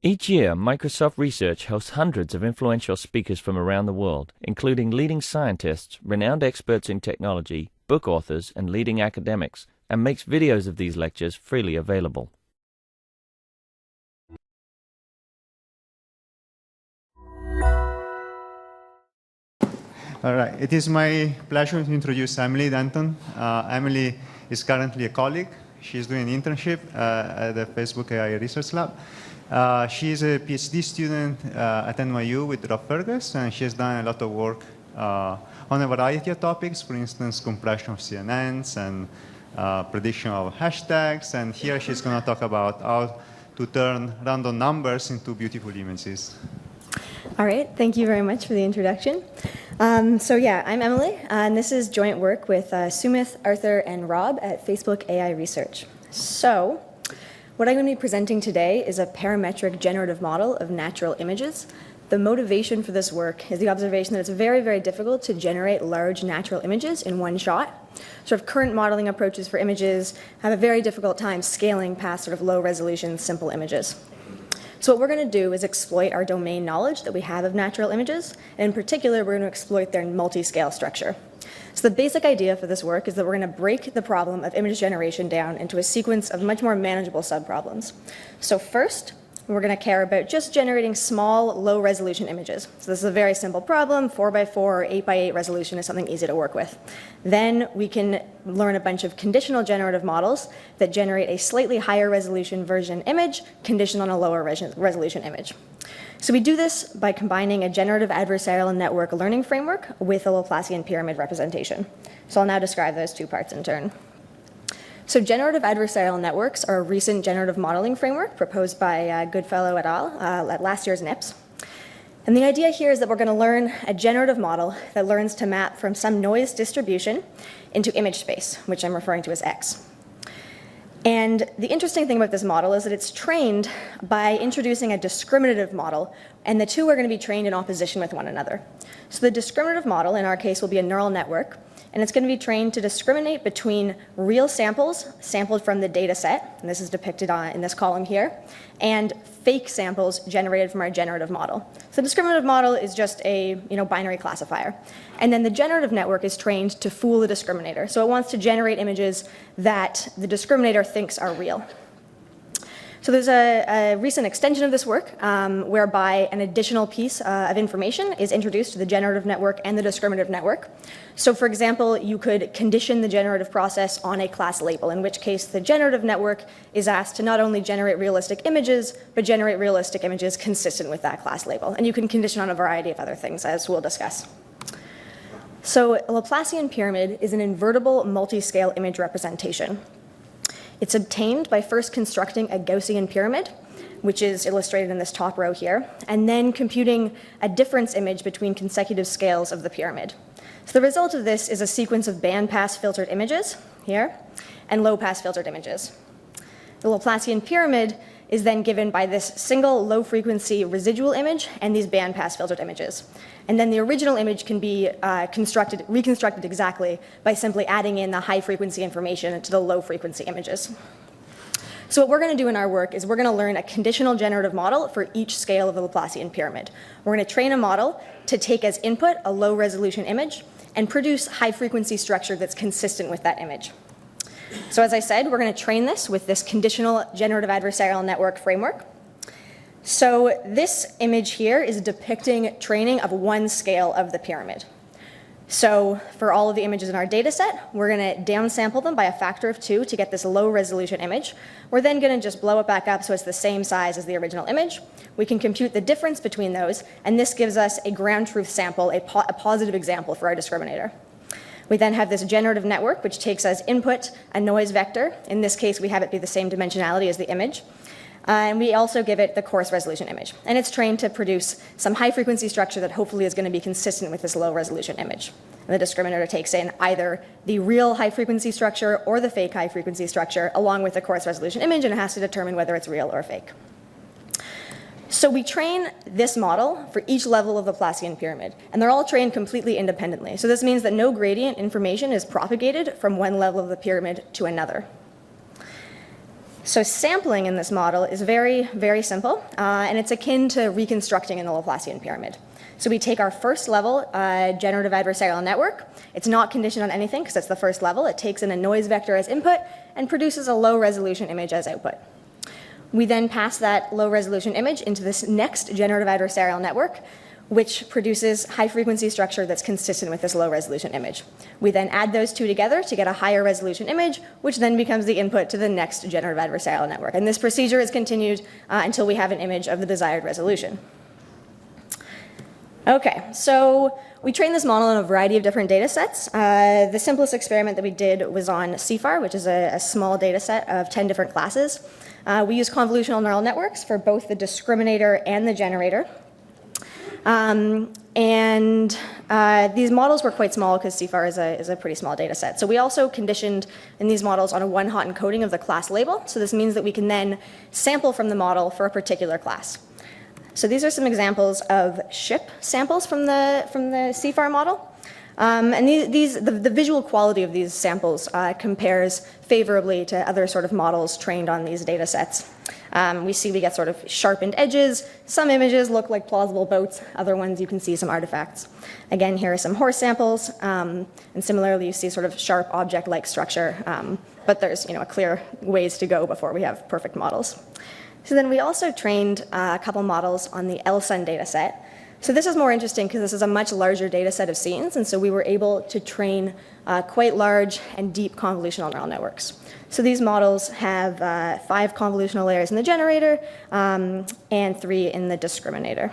Each year, Microsoft Research hosts hundreds of influential speakers from around the world, including leading scientists, renowned experts in technology, book authors, and leading academics, and makes videos of these lectures freely available. All right, it is my pleasure to introduce Emily Denton. Emily is currently a colleague. She's doing an internship at the Facebook AI Research Lab. She is a PhD student at NYU with Rob Fergus, and she has done a lot of work on a variety of topics, for instance, compression of CNNs and prediction of hashtags. And here she's going to talk about how to turn random numbers into beautiful images. All right, thank you very much for the introduction. So yeah, I'm Emily, and this is joint work with Sumit, Arthur, and Rob at Facebook AI Research. So what I'm going to be presenting today is a parametric generative model of natural images. The motivation for this work is the observation that it's very, very difficult to generate large natural images in one shot. Sort of current modeling approaches for images have a very difficult time scaling past sort of low resolution, simple images. So what we're going to do is exploit our domain knowledge that we have of natural images, and in particular, we're going to exploit their multi-scale structure. So the basic idea for this work is that we're going to break the problem of image generation down into a sequence of much more manageable subproblems. So first, we're going to care about just generating small, low-resolution images. So this is a very simple problem. 4x4 or 8x8 resolution is something easy to work with. Then we can learn a bunch of conditional generative models that generate a slightly higher resolution version image conditioned on a lower resolution image. So we do this by combining a generative adversarial network learning framework with a Laplacian pyramid representation. So I'll now describe those two parts in turn. So generative adversarial networks are a recent generative modeling framework proposed by Goodfellow et al. At last year's NIPS. And the idea here is that we're going to learn a generative model that learns to map from some noise distribution into image space, which I'm referring to as X. And the interesting thing about this model is that it's trained by introducing a discriminative model, and the two are going to be trained in opposition with one another. So the discriminative model, in our case, will be a neural network, and it's going to be trained to discriminate between real samples sampled from the data set, and this is depicted in this column here, and fake samples generated from our generative model. So the discriminative model is just a binary classifier. And then the generative network is trained to fool the discriminator. So it wants to generate images that the discriminator thinks are real. So there's a recent extension of this work whereby an additional piece of information is introduced to the generative network and the discriminative network. So for example, you could condition the generative process on a class label, in which case the generative network is asked to not only generate realistic images, but generate realistic images consistent with that class label. And you can condition on a variety of other things, as we'll discuss. So a Laplacian pyramid is an invertible multi-scale image representation. It's obtained by first constructing a Gaussian pyramid, which is illustrated in this top row here, and then computing a difference image between consecutive scales of the pyramid. So the result of this is a sequence of bandpass filtered images here and low-pass filtered images. The Laplacian pyramid is then given by this single low-frequency residual image and these bandpass filtered images. And then the original image can be reconstructed exactly by simply adding in the high-frequency information to the low-frequency images. So what we're going to do in our work is we're going to learn a conditional generative model for each scale of the Laplacian pyramid. We're going to train a model to take as input a low-resolution image and produce high-frequency structure that's consistent with that image. So as I said, we're going to train this with this conditional generative adversarial network framework. So this image here is depicting training of one scale of the pyramid. So for all of the images in our data set, we're going to downsample them by a factor of 2 to get this low resolution image. We're then going to just blow it back up so it's the same size as the original image. We can compute the difference between those, and this gives us a ground truth sample, a positive example for our discriminator. We then have this generative network, which takes as input a noise vector. In this case, we have it be the same dimensionality as the image. And we also give it the coarse resolution image. And it's trained to produce some high-frequency structure that hopefully is going to be consistent with this low-resolution image. And the discriminator takes in either the real high-frequency structure or the fake high-frequency structure, along with the coarse resolution image, and it has to determine whether it's real or fake. So we train this model for each level of the Laplacian pyramid, and they're all trained completely independently. So this means that no gradient information is propagated from one level of the pyramid to another. So sampling in this model is very, very simple, and it's akin to reconstructing in the Laplacian pyramid. So we take our first level generative adversarial network. It's not conditioned on anything because it's the first level. It takes in a noise vector as input and produces a low resolution image as output. We then pass that low resolution image into this next generative adversarial network, which produces high frequency structure that's consistent with this low resolution image. We then add those two together to get a higher resolution image, which then becomes the input to the next generative adversarial network. And this procedure is continued until we have an image of the desired resolution. Okay, so we trained this model on a variety of different data sets. The simplest experiment that we did was on CFAR, which is a small data set of 10 different classes. We use convolutional neural networks for both the discriminator and the generator. These models were quite small because CFAR is a pretty small data set. So we also conditioned in these models on a one-hot encoding of the class label. So this means that we can then sample from the model for a particular class. So these are some examples of ship samples from the CFAR model. The visual quality of these samples compares favorably to other sort of models trained on these data sets. We get sort of sharpened edges. Some images look like plausible boats. Other ones you can see some artifacts. Again, here are some horse samples. And similarly, you see sort of sharp object-like structure. But there's a clear ways to go before we have perfect models. So then we also trained a couple models on the LSUN data set. So this is more interesting because this is a much larger data set of scenes, and so we were able to train quite large and deep convolutional neural networks. So these models have 5 convolutional layers in the generator and 3 in the discriminator.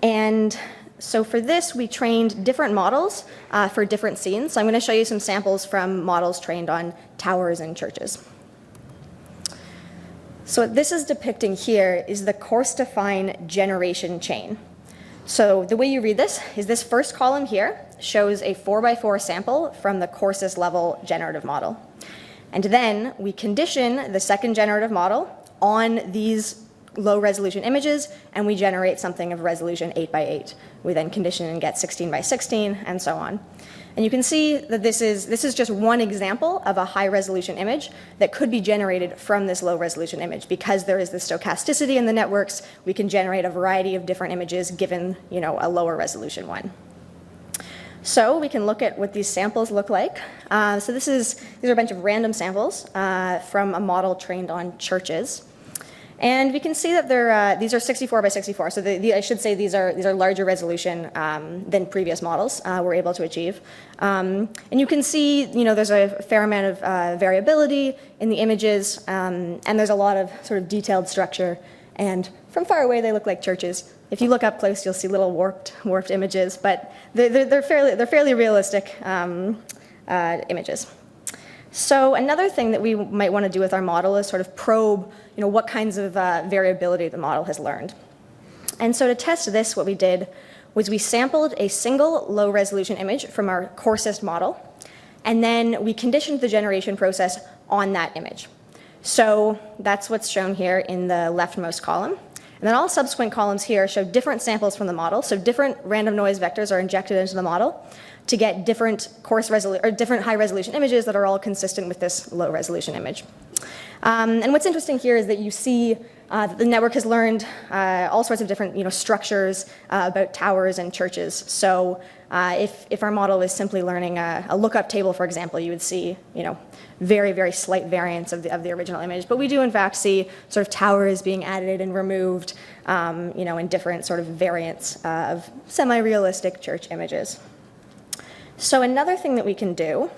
And so for this, we trained different models for different scenes. So I'm going to show you some samples from models trained on towers and churches. So what this is depicting here is the course-defined generation chain. So the way you read this is this first column here shows a 4x4 sample from the coarsest level generative model. And then we condition the second generative model on these low resolution images, and we generate something of resolution 8x8. We then condition and get 16x16, and so on. And you can see that this is just one example of a high resolution image that could be generated from this low resolution image. Because there is this stochasticity in the networks, we can generate a variety of different images given a lower resolution one. So we can look at what these samples look like. So these are a bunch of random samples from a model trained on churches. And we can see that these are 64x64. So I should say these are larger resolution than previous models were able to achieve. And you can see, there's a fair amount of variability in the images, and there's a lot of sort of detailed structure. And from far away, they look like churches. If you look up close, you'll see little warped images, but they're fairly realistic images. So another thing that we might want to do with our model is sort of probe, what kinds of variability the model has learned. And so to test this, what we did was we sampled a single low-resolution image from our coarsest model, and then we conditioned the generation process on that image. So that's what's shown here in the leftmost column. And then all subsequent columns here show different samples from the model, so different random noise vectors are injected into the model to get different different high-resolution images that are all consistent with this low-resolution image. And what's interesting here is that you see that the network has learned all sorts of different structures about towers and churches. So if our model is simply learning a lookup table, for example, you would see very, very slight variance of the original image. But we do, in fact, see sort of towers being added and removed in different sort of variants of semi-realistic church images. So another thing that we can do,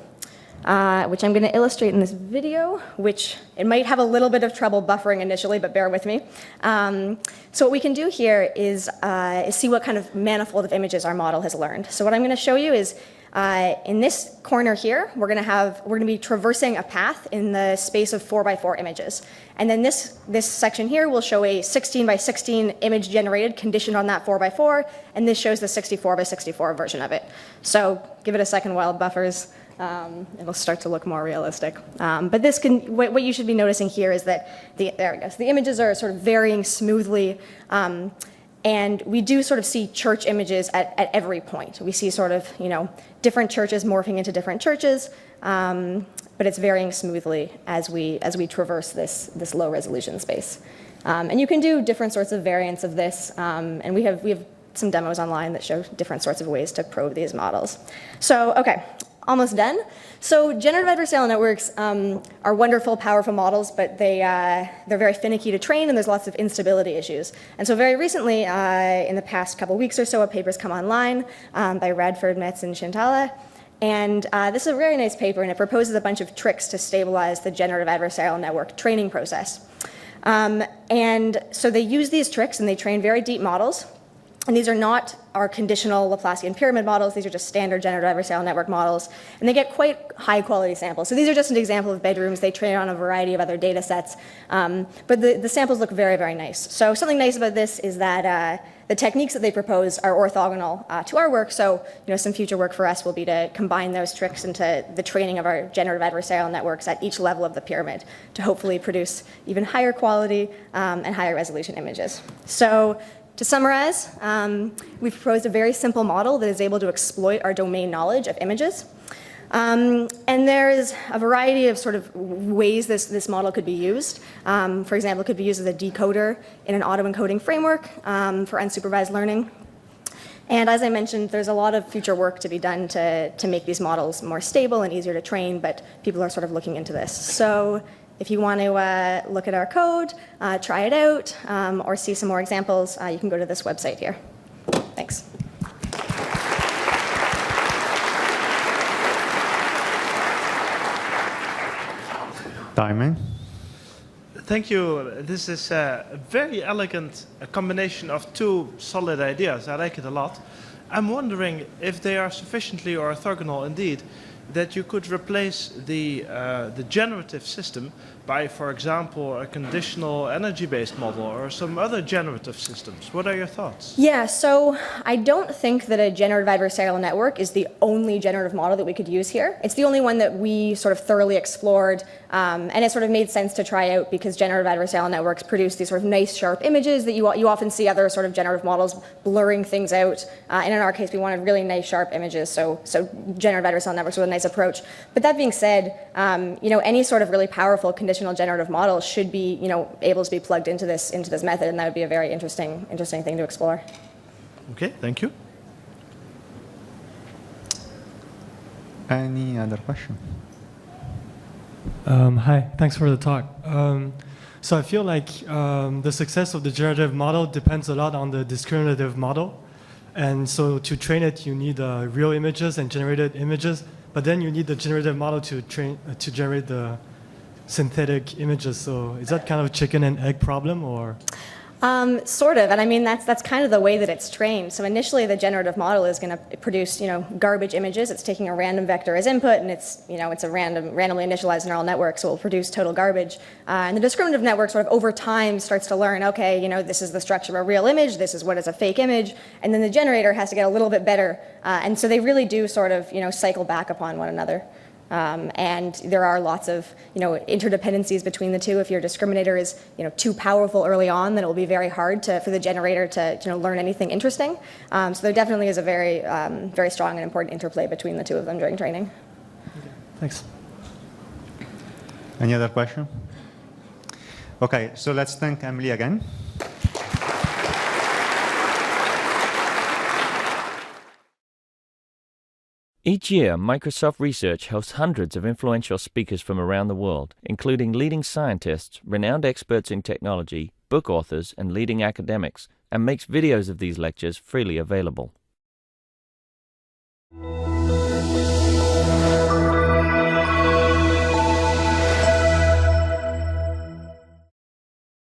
which I'm going to illustrate in this video, which it might have a little bit of trouble buffering initially, but bear with me. So what we can do here is see what kind of manifold of images our model has learned. So what I'm going to show you is in this corner here, we're going to be traversing a path in the space of 4x4 images. And then this section here will show a 16x16 image generated conditioned on that 4x4, and this shows the 64x64 version of it. So give it a second while it buffers. It'll start to look more realistic. But what you should be noticing here is that there we go. So the images are sort of varying smoothly. And we do sort of see church images at every point. We see sort of, different churches morphing into different churches, but it's varying smoothly as we traverse this low resolution space. And you can do different sorts of variants of this, and we have some demos online that show different sorts of ways to probe these models. So, okay, almost done. So generative adversarial networks are wonderful, powerful models, but they're very finicky to train, and there's lots of instability issues. And so very recently, in the past couple weeks or so, a paper's come online by Radford, Metz, and Shintala. And this is a very nice paper, and it proposes a bunch of tricks to stabilize the generative adversarial network training process. And so they use these tricks, and they train very deep models. And these are not our conditional Laplacian pyramid models. These are just standard generative adversarial network models. And they get quite high quality samples. So these are just an example of bedrooms. They train on a variety of other data sets. But the samples look very, very nice. So something nice about this is that the techniques that they propose are orthogonal to our work. So some future work for us will be to combine those tricks into the training of our generative adversarial networks at each level of the pyramid to hopefully produce even higher quality and higher resolution images. So to summarize, we've proposed a very simple model that is able to exploit our domain knowledge of images. And there is a variety of sort of ways this model could be used. For example, it could be used as a decoder in an auto-encoding framework for unsupervised learning. And as I mentioned, there's a lot of future work to be done to make these models more stable and easier to train, but people are sort of looking into this. So if you want to look at our code, try it out, or see some more examples, you can go to this website here. Thanks. Timing. Thank you. This is a very elegant combination of two solid ideas. I like it a lot. I'm wondering if they are sufficiently orthogonal indeed that you could replace the generative system by, for example, a conditional energy-based model or some other generative systems. What are your thoughts? Yeah, so I don't think that a generative adversarial network is the only generative model that we could use here. It's the only one that we sort of thoroughly explored, and it sort of made sense to try out because generative adversarial networks produce these sort of nice, sharp images that you often see other sort of generative models blurring things out. And in our case, we wanted really nice, sharp images, so generative adversarial networks was a nice approach. But that being said, any sort of really powerful conditional generative model should be, able to be plugged into this method, and that would be a very interesting thing to explore. Okay, thank you. Any other question? Hi, thanks for the talk. So I feel like the success of the generative model depends a lot on the discriminative model. And so to train it, you need real images and generated images, but then you need the generative model to generate the synthetic images. So is that kind of a chicken and egg problem, or? Sort of, and I mean that's kind of the way that it's trained. So initially, the generative model is going to produce, garbage images. It's taking a random vector as input, and it's a randomly initialized neural network, so it will produce total garbage. And the discriminative network sort of over time starts to learn, okay, this is the structure of a real image. This is what is a fake image, and then the generator has to get a little bit better. And so they really do sort of, cycle back upon one another. And there are lots of interdependencies between the two. If your discriminator is too powerful early on, then it will be very hard for the generator to learn anything interesting. So there definitely is a very very strong and important interplay between the two of them during training. Okay, thanks. Any other question? Okay, so let's thank Emily again. Each year, Microsoft Research hosts hundreds of influential speakers from around the world, including leading scientists, renowned experts in technology, book authors, and leading academics, and makes videos of these lectures freely available.